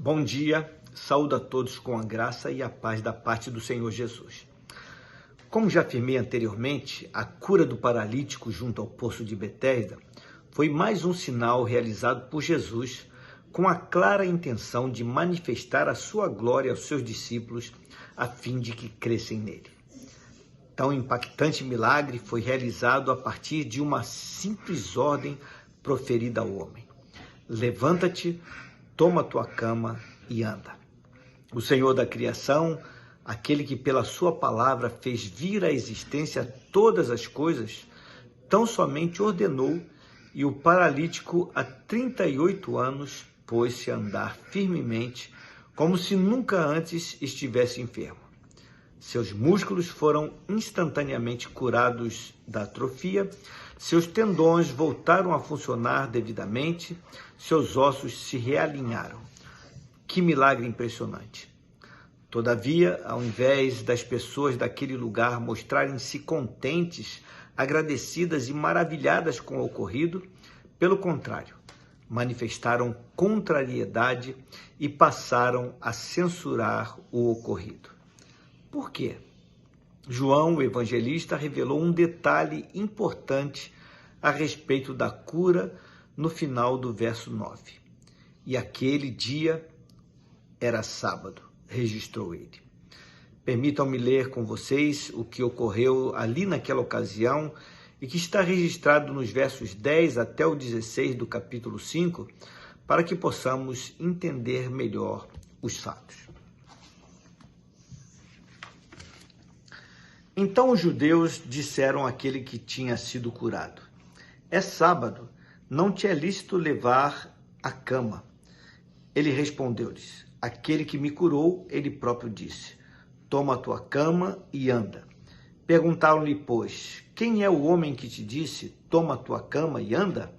Bom dia, saúdo a todos com a graça e a paz da parte do Senhor Jesus. Como já afirmei anteriormente, a cura do paralítico junto ao poço de Betesda foi mais um sinal realizado por Jesus com a clara intenção de manifestar a sua glória aos seus discípulos a fim de que crescem nele. Tão impactante milagre foi realizado a partir de uma simples ordem proferida ao homem: levanta-te, toma tua cama e anda. O Senhor da criação, aquele que pela sua palavra fez vir à existência todas as coisas, tão somente ordenou e o paralítico há 38 anos pôs-se a andar firmemente, como se nunca antes estivesse enfermo. Seus músculos foram instantaneamente curados da atrofia, seus tendões voltaram a funcionar devidamente, seus ossos se realinharam. Que milagre impressionante! Todavia, ao invés das pessoas daquele lugar mostrarem-se contentes, agradecidas e maravilhadas com o ocorrido, pelo contrário, manifestaram contrariedade e passaram a censurar o ocorrido. Por quê? João, o evangelista, revelou um detalhe importante a respeito da cura no final do verso 9. E aquele dia era sábado, registrou ele. Permitam-me ler com vocês o que ocorreu ali naquela ocasião e que está registrado nos versos 10 até o 16 do capítulo 5, para que possamos entender melhor os fatos. Então os judeus disseram àquele que tinha sido curado: é sábado, não te é lícito levar a cama. Ele respondeu-lhes: aquele que me curou, ele próprio disse: toma a tua cama e anda. Perguntaram-lhe, pois, quem é o homem que te disse: toma a tua cama e anda?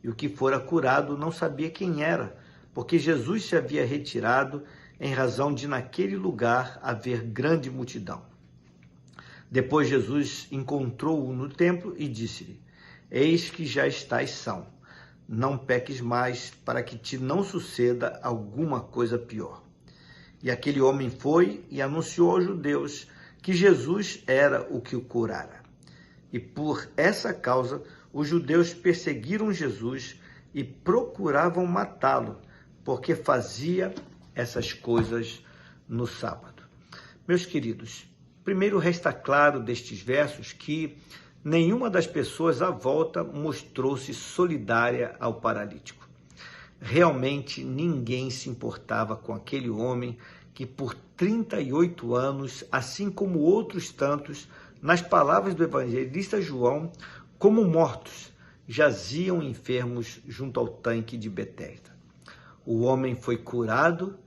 E o que fora curado não sabia quem era, porque Jesus se havia retirado em razão de naquele lugar haver grande multidão. Depois Jesus encontrou-o no templo e disse-lhe: eis que já estás são, não peques mais, para que te não suceda alguma coisa pior. E aquele homem foi e anunciou aos judeus que Jesus era o que o curara. E por essa causa os judeus perseguiram Jesus e procuravam matá-lo, porque fazia essas coisas no sábado. Meus queridos, primeiro resta claro destes versos que nenhuma das pessoas à volta mostrou-se solidária ao paralítico. Realmente ninguém se importava com aquele homem que por 38 anos, assim como outros tantos, nas palavras do evangelista João, como mortos, jaziam enfermos junto ao tanque de Betesda. O homem foi curado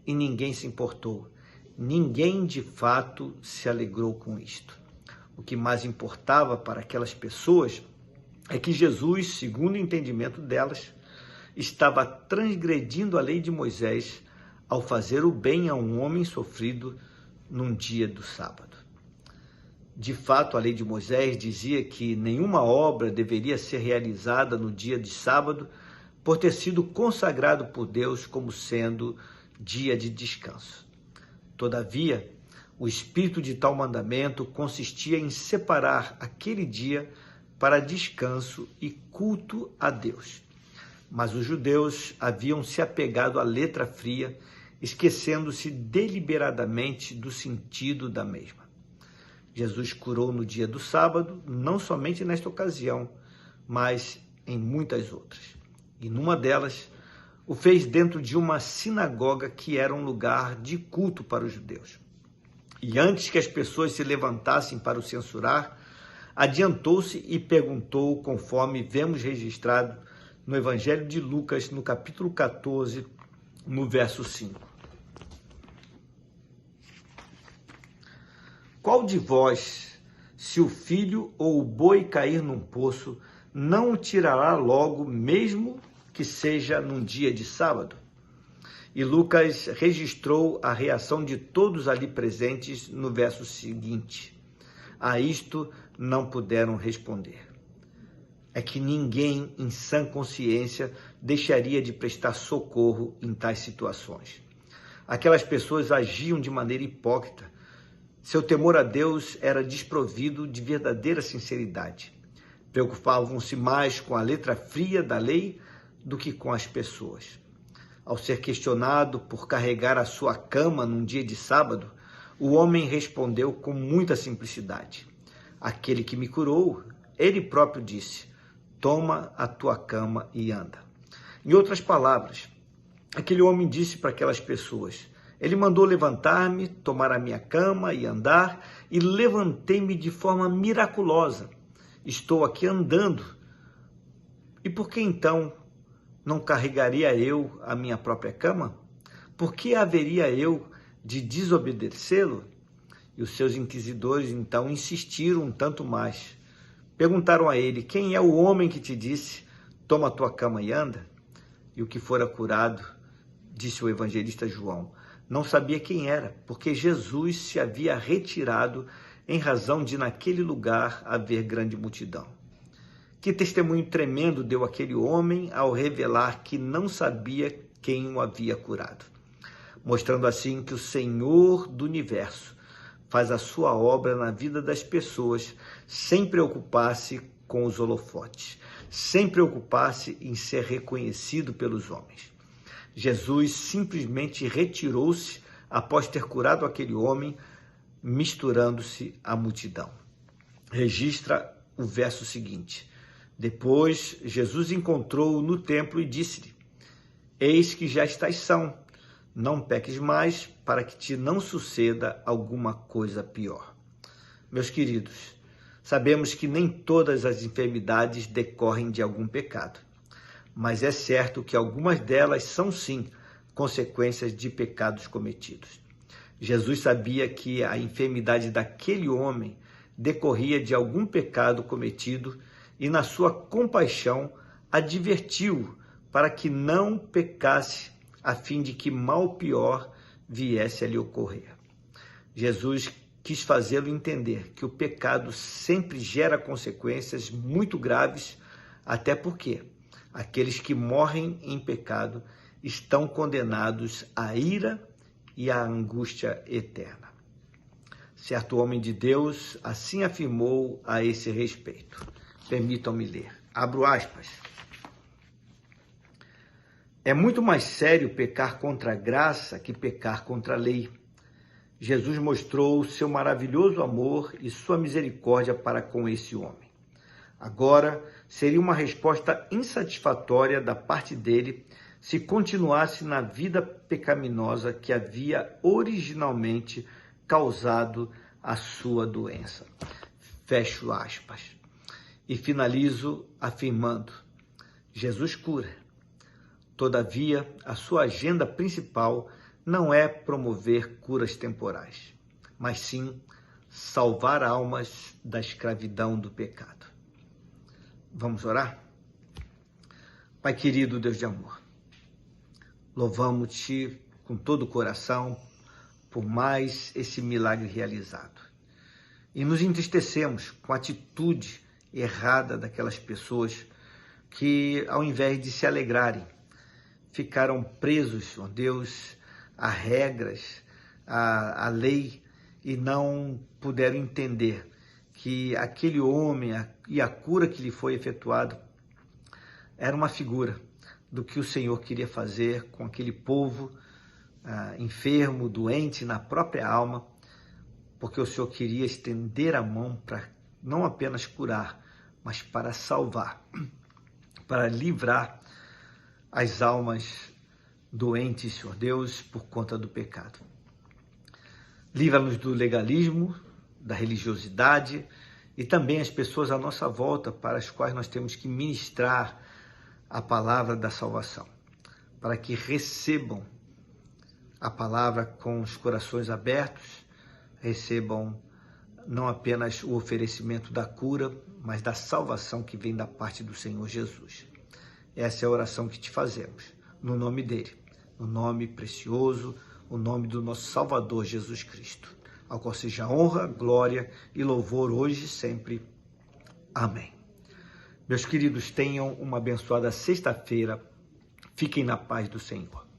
e ninguém se importou. Ninguém, de fato, se alegrou com isto. O que mais importava para aquelas pessoas é que Jesus, segundo o entendimento delas, estava transgredindo a lei de Moisés ao fazer o bem a um homem sofrido num dia do sábado. De fato, a lei de Moisés dizia que nenhuma obra deveria ser realizada no dia de sábado por ter sido consagrado por Deus como sendo dia de descanso. Todavia, o espírito de tal mandamento consistia em separar aquele dia para descanso e culto a Deus. Mas os judeus haviam se apegado à letra fria, esquecendo-se deliberadamente do sentido da mesma. Jesus curou no dia do sábado, não somente nesta ocasião, mas em muitas outras. E numa delas, o fez dentro de uma sinagoga que era um lugar de culto para os judeus. E antes que as pessoas se levantassem para o censurar, adiantou-se e perguntou, conforme vemos registrado no Evangelho de Lucas, no capítulo 14, no verso 5. Qual de vós, se o filho ou o boi cair num poço, não o tirará logo, mesmo que seja num dia de sábado? E Lucas registrou a reação de todos ali presentes no verso seguinte. A isto não puderam responder. É que ninguém, em sã consciência, deixaria de prestar socorro em tais situações. Aquelas pessoas agiam de maneira hipócrita. Seu temor a Deus era desprovido de verdadeira sinceridade. Preocupavam-se mais com a letra fria da lei do que com as pessoas. Ao ser questionado por carregar a sua cama num dia de sábado, o homem respondeu com muita simplicidade: aquele que me curou, ele próprio disse: toma a tua cama e anda. Em outras palavras, aquele homem disse para aquelas pessoas: ele mandou levantar-me, tomar a minha cama e andar, e levantei-me de forma miraculosa. Estou aqui andando. E por que então não carregaria eu a minha própria cama? Por que haveria eu de desobedecê-lo? E os seus inquisidores então insistiram um tanto mais. Perguntaram a ele: quem é o homem que te disse, toma a tua cama e anda? E o que fora curado, disse o evangelista João, não sabia quem era, porque Jesus se havia retirado em razão de naquele lugar haver grande multidão. Que testemunho tremendo deu aquele homem ao revelar que não sabia quem o havia curado, mostrando assim que o Senhor do universo faz a sua obra na vida das pessoas sem preocupar-se com os holofotes, sem preocupar-se em ser reconhecido pelos homens. Jesus simplesmente retirou-se após ter curado aquele homem, misturando-se à multidão. Registra o verso seguinte: depois Jesus encontrou-o no templo e disse-lhe: eis que já estás são, não peques mais, para que te não suceda alguma coisa pior. Meus queridos, sabemos que nem todas as enfermidades decorrem de algum pecado, mas é certo que algumas delas são sim consequências de pecados cometidos. Jesus sabia que a enfermidade daquele homem decorria de algum pecado cometido e, na sua compaixão, advertiu-o para que não pecasse, a fim de que mal pior viesse a lhe ocorrer. Jesus quis fazê-lo entender que o pecado sempre gera consequências muito graves, até porque aqueles que morrem em pecado estão condenados à ira e à angústia eterna. Certo homem de Deus assim afirmou a esse respeito. Permitam-me ler. Abro aspas. É muito mais sério pecar contra a graça que pecar contra a lei. Jesus mostrou seu maravilhoso amor e sua misericórdia para com esse homem. Agora, seria uma resposta insatisfatória da parte dele se continuasse na vida pecaminosa que havia originalmente causado a sua doença. Fecho aspas. E finalizo afirmando: Jesus cura. Todavia, a sua agenda principal não é promover curas temporais, mas sim salvar almas da escravidão do pecado. Vamos orar? Pai querido, Deus de amor, louvamos-te com todo o coração por mais esse milagre realizado. E nos entristecemos com a atitude errada daquelas pessoas que, ao invés de se alegrarem, ficaram presos, ó Deus, a regras, a lei, e não puderam entender que aquele homem e a cura que lhe foi efetuada era uma figura do que o Senhor queria fazer com aquele povo enfermo, doente na própria alma, porque o Senhor queria estender a mão para não apenas curar, mas para salvar, para livrar as almas doentes, Senhor Deus, por conta do pecado. Livra-nos do legalismo, da religiosidade e também as pessoas à nossa volta para as quais nós temos que ministrar a palavra da salvação, para que recebam a palavra com os corações abertos, recebam não apenas o oferecimento da cura, mas da salvação que vem da parte do Senhor Jesus. Essa é a oração que te fazemos, no nome dele, no nome precioso, o nome do nosso Salvador Jesus Cristo, ao qual seja honra, glória e louvor hoje e sempre. Amém. Meus queridos, tenham uma abençoada sexta-feira Fiquem na paz do Senhor.